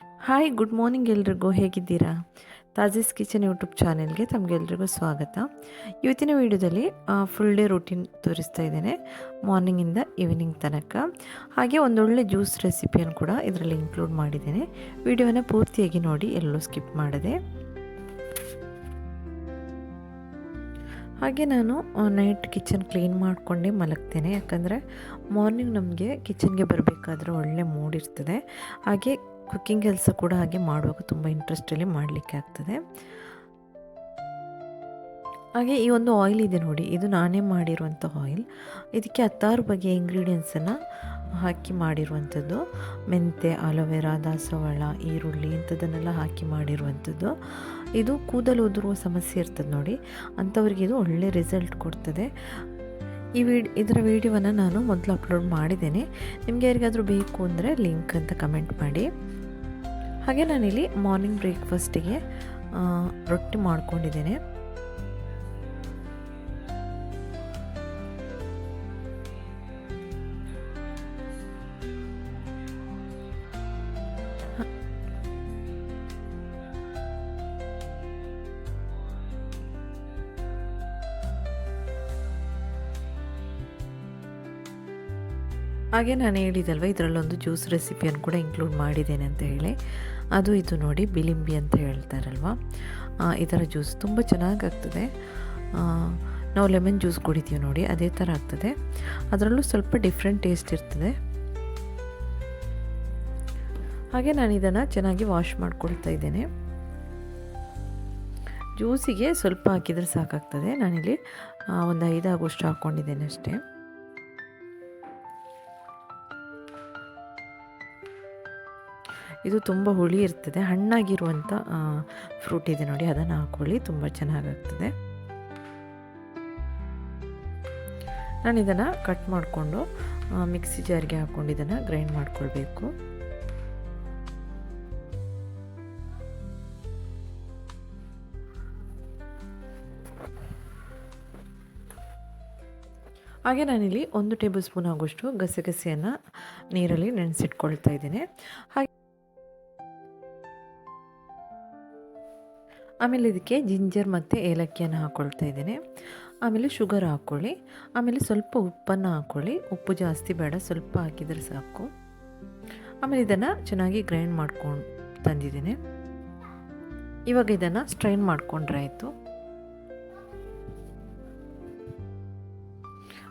Hi good morning ಎಲ್ರಿಗೂ ಹೇಗಿದ್ದೀರಾ? ತಾಜೀಸ್ kitchen YouTube ಚಾನೆಲ್ಗೆ ತಮಗೆಲ್ರಿಗೂ ಸ್ವಾಗತ. ಇವತ್ತಿನ ವಿಡಿಯೋದಲ್ಲಿ ಫುಲ್ ಡೇ ರೂಟೀನ್ ತೋರಿಸ್ತಾ ಇದ್ದೇನೆ, ಮಾರ್ನಿಂಗಿಂದ ಈವ್ನಿಂಗ್ ತನಕ. ಹಾಗೆ ಒಂದೊಳ್ಳೆ ಜ್ಯೂಸ್ ರೆಸಿಪಿಯನ್ನು ಕೂಡ ಇದರಲ್ಲಿ ಇನ್ಕ್ಲೂಡ್ ಮಾಡಿದ್ದೇನೆ. ವಿಡಿಯೋನ ಪೂರ್ತಿಯಾಗಿ ನೋಡಿ, ಎಲ್ಲೂ ಸ್ಕಿಪ್ ಮಾಡದೆ. ಹಾಗೆ ನಾನು ನೈಟ್ ಕಿಚನ್ ಕ್ಲೀನ್ ಮಾಡಿಕೊಂಡೇ ಮಲಗ್ತೇನೆ, ಯಾಕಂದರೆ ಮಾರ್ನಿಂಗ್ ನಮಗೆ ಕಿಚನ್ಗೆ ಬರಬೇಕಾದ್ರೆ ಒಳ್ಳೆ ಮೂಡ್ ಇರ್ತದೆ. ಹಾಗೆ ಕುಕ್ಕಿಂಗ್ ಕೆಲಸ ಕೂಡ ಹಾಗೆ ಮಾಡುವಾಗ ತುಂಬ ಇಂಟ್ರೆಸ್ಟಲ್ಲಿ ಮಾಡಲಿಕ್ಕೆ ಆಗ್ತದೆ. ಹಾಗೆ ಈ ಒಂದು ಆಯಿಲ್ ಇದೆ ನೋಡಿ, ಇದು ನಾನೇ ಮಾಡಿರುವಂಥ ಆಯಿಲ್. ಇದಕ್ಕೆ 16 ಬಗೆಯ ಇಂಗ್ರೀಡಿಯೆಂಟ್ಸನ್ನು ಹಾಕಿ ಮಾಡಿರುವಂಥದ್ದು. ಮೆಂತೆ, ಅಲೋವೆರಾ, ದಾಸವಾಳ, ಈರುಳ್ಳಿ ಇಂಥದ್ದನ್ನೆಲ್ಲ ಹಾಕಿ ಮಾಡಿರುವಂಥದ್ದು. ಇದು ಕೂದಲು ಉದುರುವ ಸಮಸ್ಯೆ ಇರ್ತದೆ ನೋಡಿ, ಅಂಥವ್ರಿಗೆ ಇದು ಒಳ್ಳೆ ರಿಸಲ್ಟ್ ಕೊಡ್ತದೆ. ಇದರ ವಿಡಿಯೋವನ್ನು ನಾನು ಮೊದಲು ಅಪ್ಲೋಡ್ ಮಾಡಿದ್ದೇನೆ. ನಿಮಗೆ ಯಾರಿಗಾದರೂ ಬೇಕು ಅಂದರೆ ಲಿಂಕ್ ಅಂತ ಕಮೆಂಟ್ ಮಾಡಿ. ಹಾಗೆ ನಾನಿಲ್ಲಿ ಮಾರ್ನಿಂಗ್ ಬ್ರೇಕ್ಫಾಸ್ಟಿಗೆ ರೊಟ್ಟಿ ಮಾಡ್ಕೊಂಡಿದ್ದೇನೆ. ಹಾಗೆ ನಾನು ಹೇಳಿದಲ್ವ, ಇದರಲ್ಲೊಂದು ಜ್ಯೂಸ್ ರೆಸಿಪಿಯನ್ನು ಕೂಡ ಇನ್ಕ್ಲೂಡ್ ಮಾಡಿದ್ದೇನೆ ಅಂತ ಹೇಳಿ. ಇದು ನೋಡಿ, ಬಿಲಿಂಬಿ ಅಂತ ಹೇಳ್ತಾರಲ್ವ, ಇದರ ಜ್ಯೂಸ್ ತುಂಬ ಚೆನ್ನಾಗಾಗ್ತದೆ. ನಾವು ಲೆಮನ್ ಜ್ಯೂಸ್ ಕುಡಿತೀವಿ ನೋಡಿ, ಅದೇ ಥರ ಆಗ್ತದೆ. ಅದರಲ್ಲೂ ಸ್ವಲ್ಪ ಡಿಫ್ರೆಂಟ್ ಟೇಸ್ಟ್ ಇರ್ತದೆ. ಹಾಗೆ ನಾನು ಇದನ್ನು ಚೆನ್ನಾಗಿ ವಾಶ್ ಮಾಡ್ಕೊಳ್ತಾ ಇದ್ದೇನೆ. ಜ್ಯೂಸಿಗೆ ಸ್ವಲ್ಪ ಹಾಕಿದರೆ ಸಾಕಾಗ್ತದೆ. ನಾನಿಲ್ಲಿ ಒಂದು 5 ಆಗುವಷ್ಟು ಹಾಕ್ಕೊಂಡಿದ್ದೇನೆ ಅಷ್ಟೇ. ಇದು ತುಂಬ ಹುಳಿ ಇರ್ತದೆ. ಹಣ್ಣಾಗಿರುವಂಥ ಫ್ರೂಟ್ ಇದೆ ನೋಡಿ, ಅದನ್ನು ಹಾಕ್ಕೊಳ್ಳಿ, ತುಂಬ ಚೆನ್ನಾಗಾಗ್ತದೆ. ನಾನು ಇದನ್ನು ಕಟ್ ಮಾಡಿಕೊಂಡು ಮಿಕ್ಸಿ ಜಾರ್ಗೆ ಹಾಕ್ಕೊಂಡು ಇದನ್ನು ಗ್ರೈಂಡ್ ಮಾಡ್ಕೊಳ್ಬೇಕು. ಹಾಗೆ ನಾನಿಲ್ಲಿ 1 ಟೇಬಲ್ ಸ್ಪೂನ್ ಆಗುವಷ್ಟು ಗಸಗಸೆಯನ್ನು ನೀರಲ್ಲಿ ನೆನೆಸಿಟ್ಕೊಳ್ತಾ ಇದ್ದೇನೆ. ಹಾಗೆ ಆಮೇಲೆ ಇದಕ್ಕೆ ಜಿಂಜರ್ ಮತ್ತು ಏಲಕ್ಕಿಯನ್ನು ಹಾಕ್ಕೊಳ್ತಾ ಇದ್ದೇನೆ. ಆಮೇಲೆ ಶುಗರ್ ಹಾಕ್ಕೊಳ್ಳಿ. ಆಮೇಲೆ ಸ್ವಲ್ಪ ಉಪ್ಪನ್ನು ಹಾಕ್ಕೊಳ್ಳಿ. ಉಪ್ಪು ಜಾಸ್ತಿ ಬೇಡ, ಸ್ವಲ್ಪ ಹಾಕಿದರೆ ಸಾಕು. ಆಮೇಲೆ ಇದನ್ನು ಚೆನ್ನಾಗಿ ಗ್ರೈಂಡ್ ಮಾಡ್ಕೊಂಡು ತಂದಿದ್ದೇನೆ. ಇವಾಗ ಇದನ್ನು ಸ್ಟ್ರೈನ್ ಮಾಡಿಕೊಂಡ್ರೆ ಆಯಿತು.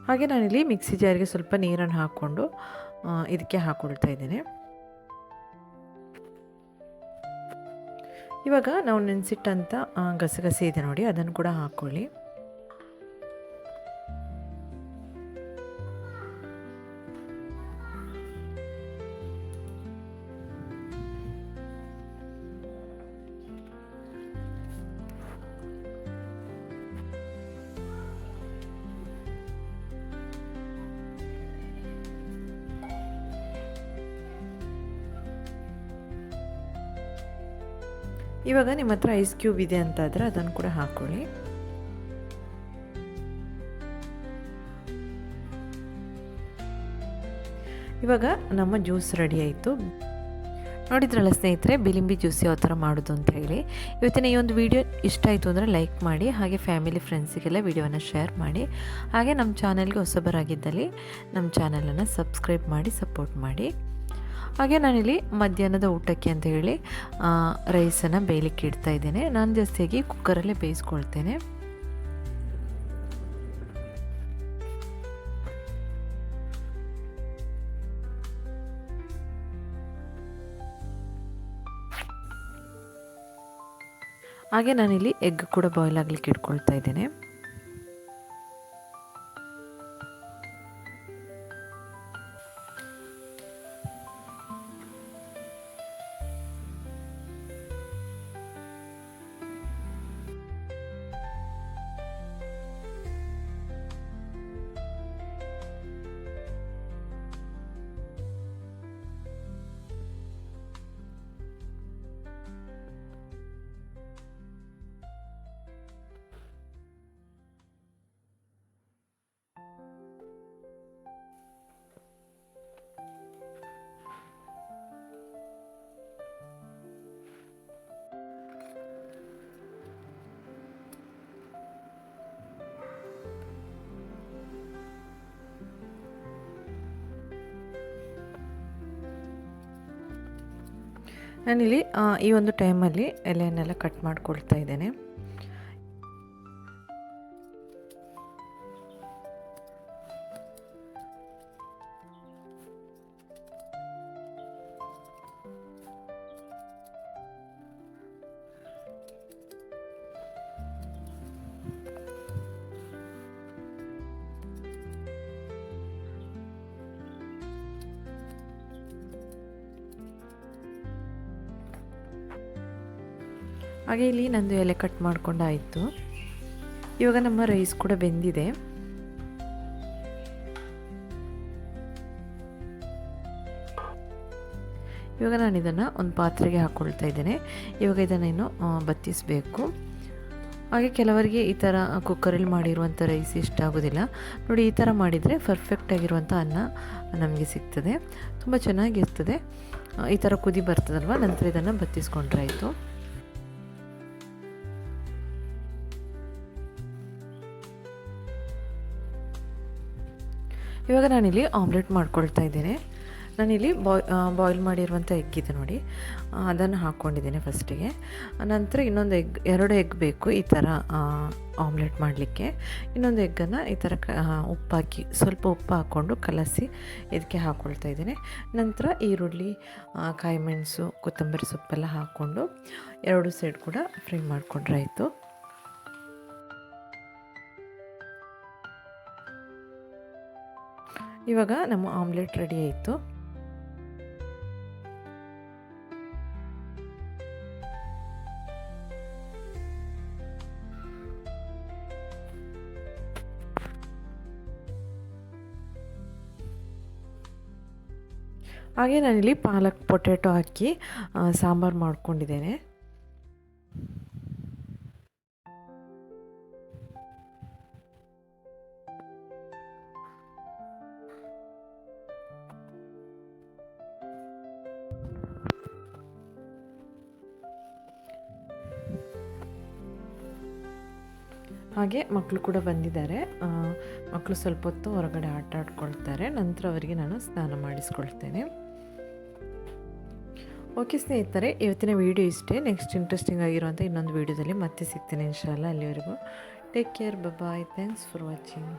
ಹಾಗೆ ನಾನಿಲ್ಲಿ ಮಿಕ್ಸಿ ಜಾರಿಗೆ ಸ್ವಲ್ಪ ನೀರನ್ನು ಹಾಕ್ಕೊಂಡು ಇದಕ್ಕೆ ಹಾಕ್ಕೊಳ್ತಾ ಇದ್ದೇನೆ. ಇವಾಗ ನಾವು ನೆನೆಸಿಟ್ಟಂಥ ಗಸಗಸೆ ಇದೆ ನೋಡಿ, ಅದನ್ನು ಕೂಡ ಹಾಕ್ಕೊಳ್ಳಿ. ಇವಾಗ ನಿಮ್ಮ ಹತ್ರ ಐಸ್ ಕ್ಯೂಬ್ ಇದೆ ಅಂತಾದರೆ ಅದನ್ನು ಕೂಡ ಹಾಕ್ಕೊಳ್ಳಿ. ಇವಾಗ ನಮ್ಮ ಜ್ಯೂಸ್ ರೆಡಿ ಆಯಿತು. ನೋಡಿದ್ರಲ್ಲ ಸ್ನೇಹಿತರೆ, ಬಿಲಿಂಬಿ ಜ್ಯೂಸ್ ಯಾವ ಥರ ಮಾಡೋದು ಅಂತ ಹೇಳಿ. ಇವತ್ತಿನ ಈ ಒಂದು ವಿಡಿಯೋ ಇಷ್ಟ ಆಯಿತು ಅಂದರೆ ಲೈಕ್ ಮಾಡಿ, ಹಾಗೆ ಫ್ಯಾಮಿಲಿ ಫ್ರೆಂಡ್ಸಿಗೆಲ್ಲ ವಿಡಿಯೋನ ಶೇರ್ ಮಾಡಿ. ಹಾಗೆ ನಮ್ಮ ಚಾನಲ್ಗೆ ಹೊಸಬರಾಗಿದ್ದಲ್ಲಿ ನಮ್ಮ ಚಾನಲನ್ನು ಸಬ್ಸ್ಕ್ರೈಬ್ ಮಾಡಿ ಸಪೋರ್ಟ್ ಮಾಡಿ. ಹಾಗೆ ನಾನಿಲ್ಲಿ ಮಧ್ಯಾಹ್ನದ ಊಟಕ್ಕೆ ಅಂತ ಹೇಳಿ ರೈಸನ್ನು ಬೇಯಲಿಕ್ಕೆ ಇಡ್ತಾ ಇದ್ದೇನೆ. ನಾನು ಜಾಸ್ತಿಯಾಗಿ ಕುಕ್ಕರಲ್ಲೇ ಬೇಯಿಸ್ಕೊಳ್ತೇನೆ. ಹಾಗೆ ನಾನಿಲ್ಲಿ ಎಗ್ ಕೂಡ ಬಾಯ್ಲ್ ಆಗಲಿಕ್ಕೆ ಇಟ್ಕೊಳ್ತಾ ಇದ್ದೇನೆ. ನಾನಿಲ್ಲಿ ಈ ಒಂದು ಟೈಮಲ್ಲಿ ಎಲೆಯನ್ನೆಲ್ಲ ಕಟ್ ಮಾಡ್ಕೊಳ್ತಾ ಇದ್ದೇನೆ. ಹಾಗೆ ಇಲ್ಲಿ ನಂದು ಎಲೆ ಕಟ್ ಮಾಡ್ಕೊಂಡಾಯಿತು. ಇವಾಗ ನಮ್ಮ ರೈಸ್ ಕೂಡ ಬೆಂದಿದೆ. ಇವಾಗ ನಾನು ಇದನ್ನು ಒಂದು ಪಾತ್ರೆಗೆ ಹಾಕ್ಕೊಳ್ತಾ ಇದ್ದೇನೆ. ಇವಾಗ ಇದನ್ನೇನು ಬತ್ತಿಸಬೇಕು. ಹಾಗೆ ಕೆಲವರಿಗೆ ಈ ಥರ ಕುಕ್ಕರಲ್ಲಿ ಮಾಡಿರುವಂಥ ರೈಸ್ ಇಷ್ಟ ಆಗೋದಿಲ್ಲ. ನೋಡಿ, ಈ ಥರ ಮಾಡಿದರೆ ಪರ್ಫೆಕ್ಟಾಗಿರುವಂಥ ಅನ್ನ ನಮಗೆ ಸಿಗ್ತದೆ, ತುಂಬ ಚೆನ್ನಾಗಿರ್ತದೆ. ಈ ಥರ ಕುದಿ ಬರ್ತದಲ್ವ, ನಂತರ ಇದನ್ನು ಬತ್ತಿಸ್ಕೊಂಡ್ರೆ ಆಯಿತು. ಇವಾಗ ನಾನಿಲ್ಲಿ ಆಮ್ಲೆಟ್ ಮಾಡ್ಕೊಳ್ತಾ ಇದ್ದೇನೆ. ನಾನಿಲ್ಲಿ ಬಾಯ್ಲ್ ಮಾಡಿರುವಂಥ ಎಗ್ ಇದೆ ನೋಡಿ, ಅದನ್ನು ಹಾಕ್ಕೊಂಡಿದ್ದೇನೆ ಫಸ್ಟಿಗೆ. ನಂತರ ಇನ್ನೊಂದು ಎರಡು ಎಗ್ ಬೇಕು ಈ ಥರ ಆಮ್ಲೆಟ್ ಮಾಡಲಿಕ್ಕೆ. ಇನ್ನೊಂದು ಎಗ್ಗನ್ನು ಈ ಥರ ಉಪ್ಪಾಕಿ, ಸ್ವಲ್ಪ ಉಪ್ಪು ಹಾಕ್ಕೊಂಡು ಕಲಸಿ ಇದಕ್ಕೆ ಹಾಕ್ಕೊಳ್ತಾ ಇದ್ದೇನೆ. ನಂತರ ಈರುಳ್ಳಿ, ಕಾಯಿ ಮೆಣಸು, ಕೊತ್ತಂಬರಿ ಸೊಪ್ಪೆಲ್ಲ ಹಾಕ್ಕೊಂಡು ಎರಡು ಸೈಡ್ ಕೂಡ ಫ್ರೈ ಮಾಡಿಕೊಂಡ್ರೆ ಆಯಿತು. ಇವಾಗ ನಮ್ಮ ಆಮ್ಲೆಟ್ ರೆಡಿ ಆಯಿತು. ಹಾಗೆ ನಾನಿಲ್ಲಿ ಪಾಲಕ್ ಪೊಟ್ಯಾಟೊ ಹಾಕಿ ಸಾಂಬಾರು ಮಾಡ್ಕೊಂಡಿದ್ದೇನೆ. ಹಾಗೆ ಮಕ್ಕಳು ಕೂಡ ಬಂದಿದ್ದಾರೆ. ಮಕ್ಕಳು ಸ್ವಲ್ಪ ಹೊತ್ತು ಹೊರಗಡೆ ಆಟ ಆಡ್ಕೊಳ್ತಾರೆ. ನಂತರ ಅವರಿಗೆ ನಾನು ಸ್ನಾನ ಮಾಡಿಸ್ಕೊಳ್ತೇನೆ. ಓಕೆ ಸ್ನೇಹಿತರೆ, ಇವತ್ತಿನ ವೀಡಿಯೋ ಇಷ್ಟೇ. ನೆಕ್ಸ್ಟ್ ಇಂಟ್ರೆಸ್ಟಿಂಗ್ ಆಗಿರುವಂಥ ಇನ್ನೊಂದು ವೀಡಿಯೋದಲ್ಲಿ ಮತ್ತೆ ಸಿಗ್ತೇನೆ ಇನ್ಶಾಲ್ಲ. ಅಲ್ಲಿವರೆಗೂ take care, bye, thanks for watching.